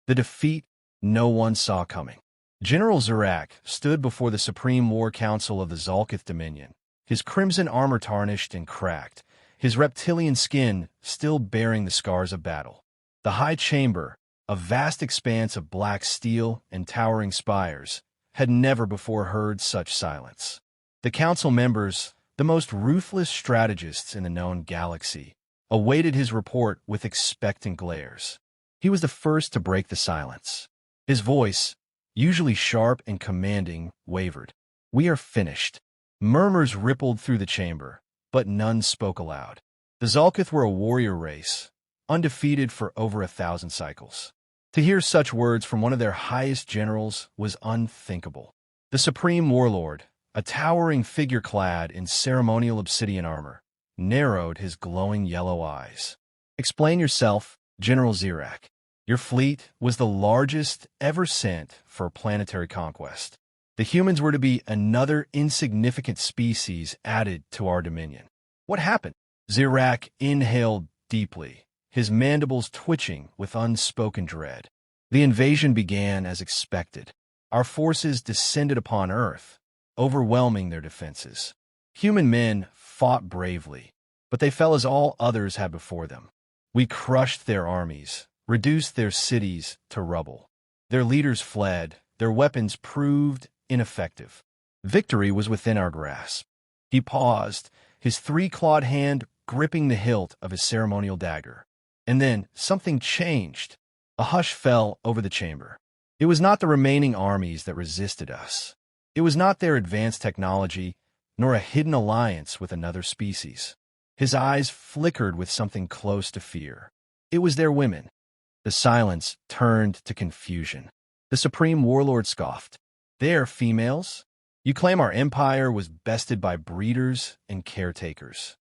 The defeat no one saw coming. General Zurak stood before the Supreme War Council of the Zalkith Dominion, his crimson armor tarnished and cracked, his reptilian skin still bearing the scars of battle. The High Chamber, a vast expanse of black steel and towering spires, had never before heard such silence. The council members, the most ruthless strategists in the known galaxy, awaited his report with expectant glares. He was the first to break the silence. His voice, usually sharp and commanding, wavered. "We are finished." Murmurs rippled through the chamber, but none spoke aloud. The Zalkith were a warrior race, undefeated for over 1,000 cycles. To hear such words from one of their highest generals was unthinkable. The Supreme Warlord, a towering figure clad in ceremonial obsidian armor, narrowed his glowing yellow eyes. "Explain yourself, General Zurak. Your fleet was the largest ever sent for planetary conquest. The humans were to be another insignificant species added to our dominion. What happened?" Zurak inhaled deeply, his mandibles twitching with unspoken dread. "The invasion began as expected. Our forces descended upon Earth, overwhelming their defenses. Human men fought bravely, but they fell as all others had before them. We crushed their armies, reduced their cities to rubble. Their leaders fled, their weapons proved ineffective. Victory was within our grasp." He paused, his three-clawed hand gripping the hilt of his ceremonial dagger. And then something changed. A hush fell over the chamber. It was not the remaining armies that resisted us. It was not their advanced technology, nor a hidden alliance with another species. His eyes flickered with something close to fear. It was their women. The silence turned to confusion. The Supreme Warlord scoffed. "They are females? You claim our empire was bested by breeders and caretakers."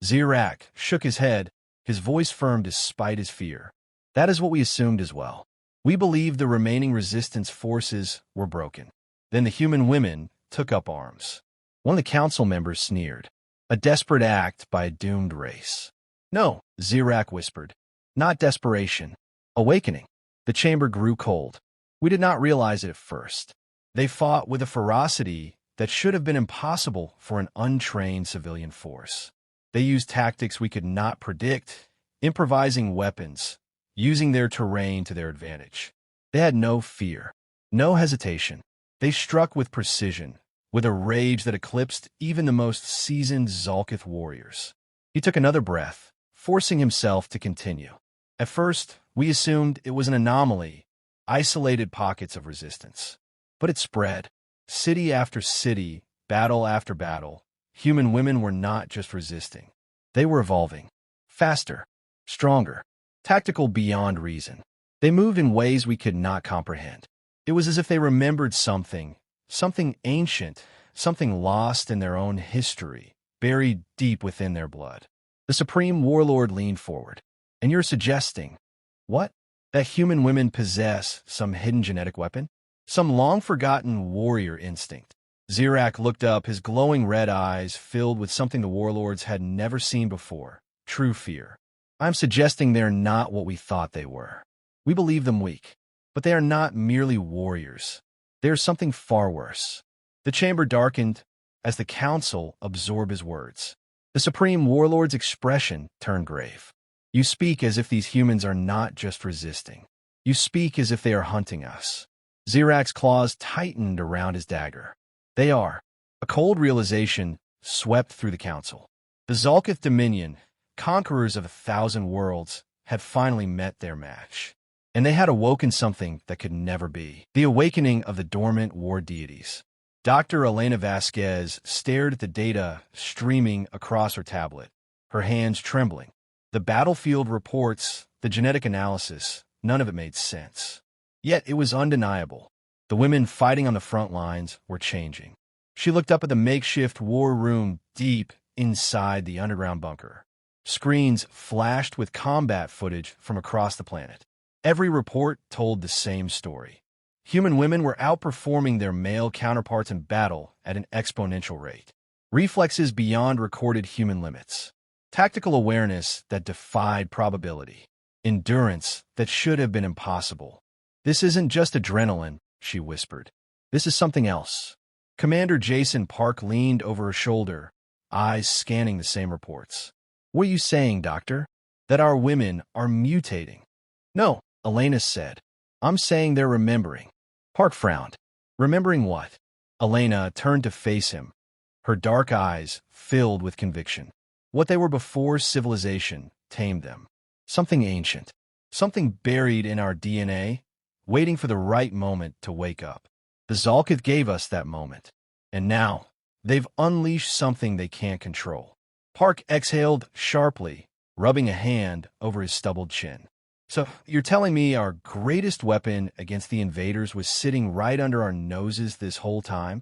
Zurak shook his head, his voice firm despite his fear. "That is what we assumed as well. We believed the remaining resistance forces were broken. Then the human women took up arms." One of the council members sneered. "A desperate act by a doomed race." "No," Zurak whispered. "Not desperation. Awakening." The chamber grew cold. "We did not realize it at first. They fought with a ferocity that should have been impossible for an untrained civilian force. They used tactics we could not predict, improvising weapons, using their terrain to their advantage. They had no fear, no hesitation. They struck with precision, with a rage that eclipsed even the most seasoned Zalkith warriors." He took another breath, forcing himself to continue. "At first, we assumed it was an anomaly, isolated pockets of resistance. But it spread. City after city, battle after battle, human women were not just resisting. They were evolving. Faster, stronger, tactical beyond reason. They moved in ways we could not comprehend. It was as if they remembered something ancient, something lost in their own history, buried deep within their blood." The Supreme Warlord leaned forward. "And you're suggesting, what? That human women possess some hidden genetic weapon? Some long-forgotten warrior instinct?" Zurak looked up, his glowing red eyes filled with something the warlords had never seen before, true fear. "I'm suggesting they're not what we thought they were. We believe them weak, but they are not merely warriors. There's something far worse." The chamber darkened as the council absorbed his words. The Supreme Warlord's expression turned grave. "You speak as if these humans are not just resisting. You speak as if they are hunting us." Zurak's claws tightened around his dagger. "They are." A cold realization swept through the council. The Zalkith Dominion, conquerors of 1,000 worlds, had finally met their match. And they had awoken something that could never be. The awakening of the dormant war deities. Dr. Elena Vasquez stared at the data streaming across her tablet, her hands trembling. The battlefield reports, the genetic analysis, none of it made sense. Yet it was undeniable. The women fighting on the front lines were changing. She looked up at the makeshift war room deep inside the underground bunker. Screens flashed with combat footage from across the planet. Every report told the same story. Human women were outperforming their male counterparts in battle at an exponential rate. Reflexes beyond recorded human limits. Tactical awareness that defied probability. Endurance that should have been impossible. This isn't just adrenaline, she whispered. This is something else. Commander Jason Park leaned over her shoulder, eyes scanning the same reports. What are you saying, Doctor? That our women are mutating? No, Elena said. I'm saying they're remembering. Park frowned. Remembering what? Elena turned to face him, her dark eyes filled with conviction. What they were before civilization tamed them. Something ancient. Something buried in our DNA, waiting for the right moment to wake up. The Zalkith gave us that moment. And now, they've unleashed something they can't control. Park exhaled sharply, rubbing a hand over his stubbled chin. So, you're telling me our greatest weapon against the invaders was sitting right under our noses this whole time?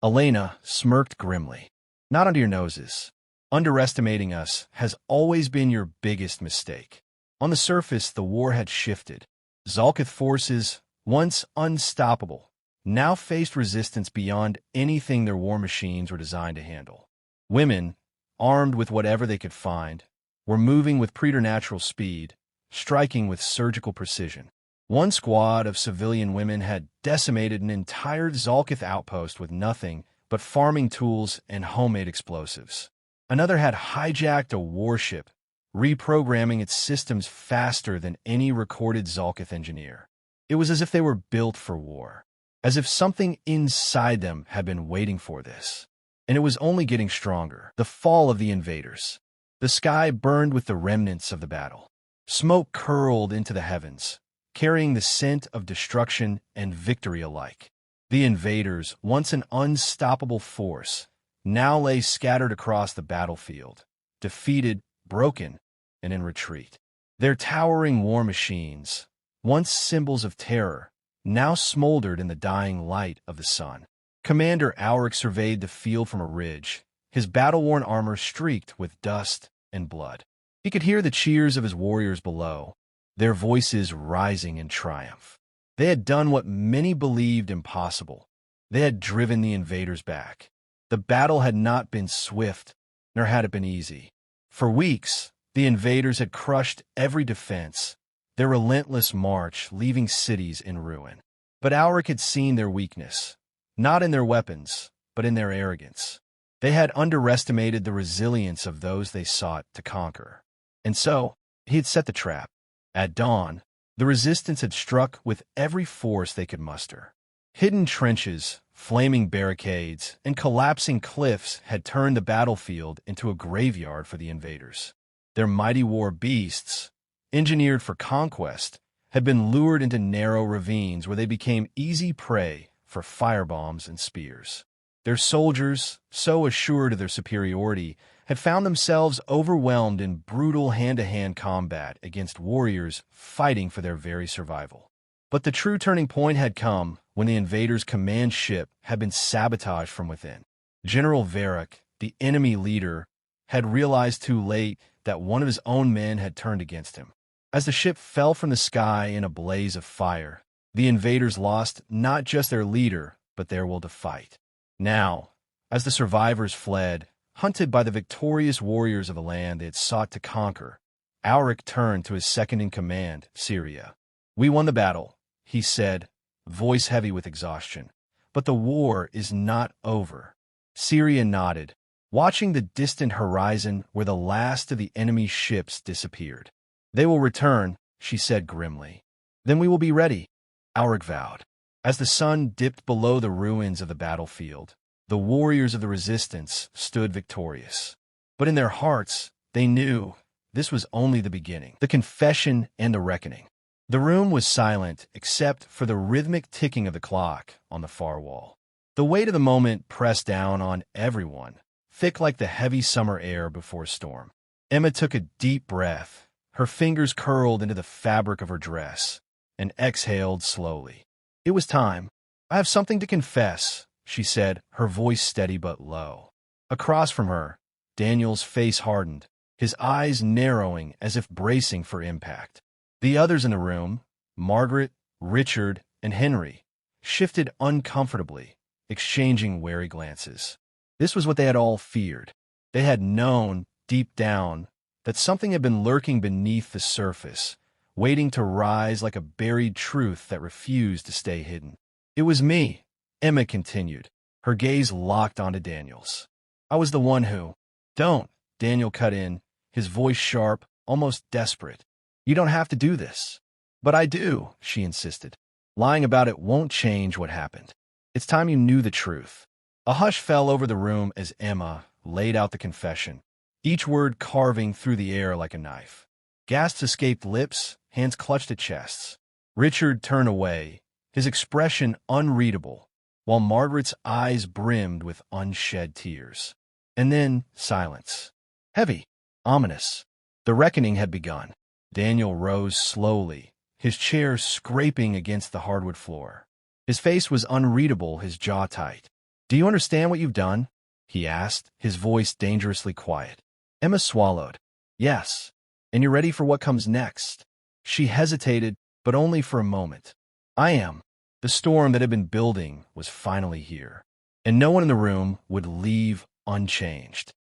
Elena smirked grimly. Not under your noses. Underestimating us has always been your biggest mistake. On the surface, the war had shifted. Zalkith forces, once unstoppable, now faced resistance beyond anything their war machines were designed to handle. Women, armed with whatever they could find, were moving with preternatural speed, striking with surgical precision. One squad of civilian women had decimated an entire Zalkith outpost with nothing but farming tools and homemade explosives. Another had hijacked a warship, reprogramming its systems faster than any recorded Zalkith engineer. It was as if they were built for war, as if something inside them had been waiting for this. And it was only getting stronger. The fall of the invaders. The sky burned with the remnants of the battle. Smoke curled into the heavens, carrying the scent of destruction and victory alike. The invaders, once an unstoppable force, now lay scattered across the battlefield, defeated, broken, and in retreat. Their towering war machines, once symbols of terror, now smoldered in the dying light of the sun. Commander Auric surveyed the field from a ridge, his battle-worn armor streaked with dust and blood. He could hear the cheers of his warriors below, their voices rising in triumph. They had done what many believed impossible. They had driven the invaders back. The battle had not been swift, nor had it been easy. For weeks, the invaders had crushed every defense, their relentless march leaving cities in ruin. But Auric had seen their weakness, not in their weapons, but in their arrogance. They had underestimated the resilience of those they sought to conquer. And so, he had set the trap. At dawn, the resistance had struck with every force they could muster. Hidden trenches, flaming barricades, and collapsing cliffs had turned the battlefield into a graveyard for the invaders. Their mighty war beasts, engineered for conquest, had been lured into narrow ravines where they became easy prey for firebombs and spears. Their soldiers, so assured of their superiority, had found themselves overwhelmed in brutal hand-to-hand combat against warriors fighting for their very survival. But the true turning point had come when the invaders' command ship had been sabotaged from within. General Varric, the enemy leader, had realized too late that one of his own men had turned against him. As the ship fell from the sky in a blaze of fire, the invaders lost not just their leader, but their will to fight. Now, as the survivors fled, hunted by the victorious warriors of a land they had sought to conquer, Auric turned to his second-in-command, Syria. "We won the battle," he said, voice heavy with exhaustion. "But the war is not over." Syria nodded, watching the distant horizon where the last of the enemy's ships disappeared. "They will return," she said grimly. "Then we will be ready," Auric vowed. As the sun dipped below the ruins of the battlefield, the warriors of the resistance stood victorious. But in their hearts, they knew this was only the beginning, the confession and the reckoning. The room was silent except for the rhythmic ticking of the clock on the far wall. The weight of the moment pressed down on everyone, thick like the heavy summer air before a storm. Emma took a deep breath, her fingers curled into the fabric of her dress, and exhaled slowly. It was time. "I have something to confess," she said, her voice steady but low. Across from her, Daniel's face hardened, his eyes narrowing as if bracing for impact. The others in the room, Margaret, Richard, and Henry, shifted uncomfortably, exchanging wary glances. This was what they had all feared. They had known, deep down, that something had been lurking beneath the surface, waiting to rise like a buried truth that refused to stay hidden. "It was me," Emma continued, her gaze locked onto Daniel's. "I was the one who—" "Don't," Daniel cut in, his voice sharp, almost desperate. "You don't have to do this." "But I do," she insisted. "Lying about it won't change what happened. It's time you knew the truth." A hush fell over the room as Emma laid out the confession, each word carving through the air like a knife. Gasps escaped lips, hands clutched at chests. Richard turned away, his expression unreadable, while Margaret's eyes brimmed with unshed tears. And then silence. Heavy, ominous. The reckoning had begun. Daniel rose slowly, his chair scraping against the hardwood floor. His face was unreadable, his jaw tight. "Do you understand what you've done?" he asked, his voice dangerously quiet. Emma swallowed. "Yes. And you're ready for what comes next?" She hesitated, but only for a moment. "I am." The storm that had been building was finally here, and no one in the room would leave unchanged.